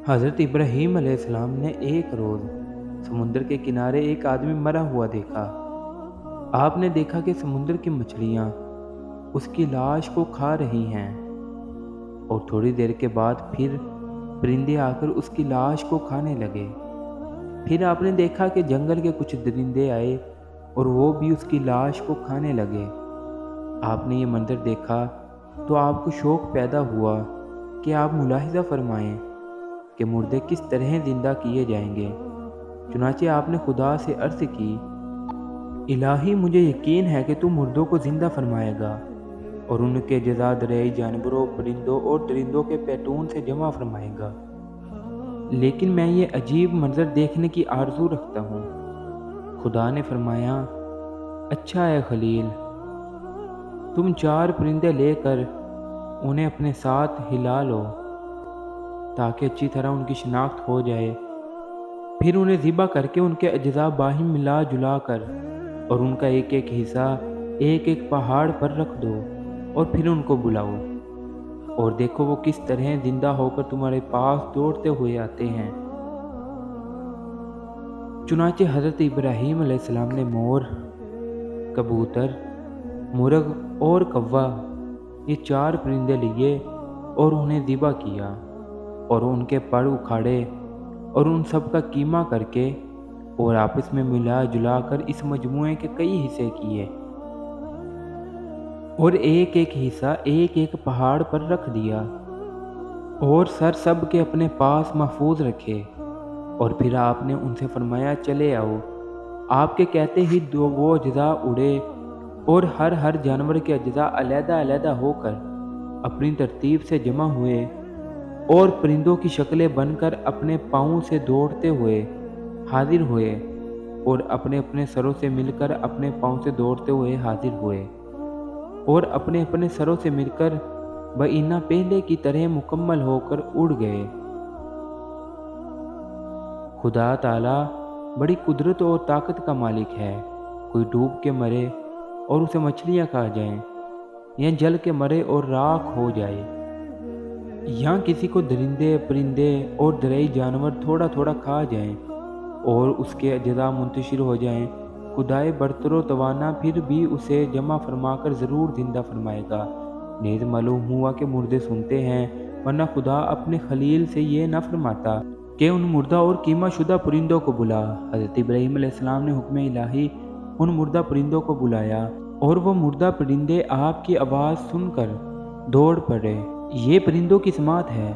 حضرت ابراہیم علیہ السلام نے ایک روز سمندر کے کنارے ایک آدمی مرا ہوا دیکھا۔ آپ نے دیکھا کہ سمندر کی مچھلیاں اس کی لاش کو کھا رہی ہیں، اور تھوڑی دیر کے بعد پھر پرندے آ کر اس کی لاش کو کھانے لگے۔ پھر آپ نے دیکھا کہ جنگل کے کچھ درندے آئے اور وہ بھی اس کی لاش کو کھانے لگے۔ آپ نے یہ منظر دیکھا تو آپ کو شوق پیدا ہوا کہ آپ ملاحظہ فرمائیں کہ مردے کس طرح زندہ کیے جائیں گے۔ چنانچہ آپ نے خدا سے عرض کی، الہی مجھے یقین ہے کہ تو مردوں کو زندہ فرمائے گا اور ان کے جزا دریائی جانوروں، پرندوں اور درندوں کے پیٹون سے جمع فرمائے گا، لیکن میں یہ عجیب منظر دیکھنے کی آرزو رکھتا ہوں۔ خدا نے فرمایا، اچھا ہے خلیل، تم 4 پرندے لے کر انہیں اپنے ساتھ ہلا لو تاکہ اچھی طرح ان کی شناخت ہو جائے، پھر انہیں ذبح کر کے ان کے اجزاء باہم ملا جلا کر اور ان کا ایک ایک حصہ ایک ایک پہاڑ پر رکھ دو، اور پھر ان کو بلاؤ اور دیکھو وہ کس طرح زندہ ہو کر تمہارے پاس دوڑتے ہوئے آتے ہیں۔ چنانچہ حضرت ابراہیم علیہ السلام نے مور، کبوتر، مرغ اور کوا، یہ 4 پرندے لیے اور انہیں ذبح کیا اور ان کے پر اکھاڑے اور ان سب کا کیما کر کے اور آپس میں ملا جلا کر اس مجموعے کے کئی حصے کیے اور ایک ایک حصہ ایک ایک پہاڑ پر رکھ دیا اور سر سب کے اپنے پاس محفوظ رکھے، اور پھر آپ نے ان سے فرمایا، چلے آؤ۔ آپ کے کہتے ہی وہ اجزاء اڑے اور ہر جانور کے اجزاء علیحدہ علیحدہ ہو کر اپنی ترتیب سے جمع ہوئے اور پرندوں کی شکلیں بن کر اپنے پاؤں سے دوڑتے ہوئے حاضر ہوئے اور اپنے اپنے سروں سے مل کر اپنے پاؤں سے دوڑتے ہوئے حاضر ہوئے اور اپنے اپنے سروں سے مل کر بہینہ پہلے کی طرح مکمل ہو کر اڑ گئے۔ خدا تعالیٰ بڑی قدرت اور طاقت کا مالک ہے۔ کوئی ڈوب کے مرے اور اسے مچھلیاں کھا جائیں، یا جل کے مرے اور راکھ ہو جائے، یا کسی کو درندے، پرندے اور دریائی جانور تھوڑا تھوڑا کھا جائیں اور اس کے اجزاء منتشر ہو جائیں، خدائے برتر و توانا پھر بھی اسے جمع فرما کر ضرور زندہ فرمائے گا۔ نیز معلوم ہوا کہ مردے سنتے ہیں، ورنہ خدا اپنے خلیل سے یہ نہ فرماتا کہ ان مردہ اور کیما شدہ پرندوں کو بلا۔ حضرت ابراہیم علیہ السلام نے حکم الہی ان مردہ پرندوں کو بلایا اور وہ مردہ پرندے آپ کی آواز سن کر دوڑ پڑے۔ یہ پرندوں کی سماعت ہے۔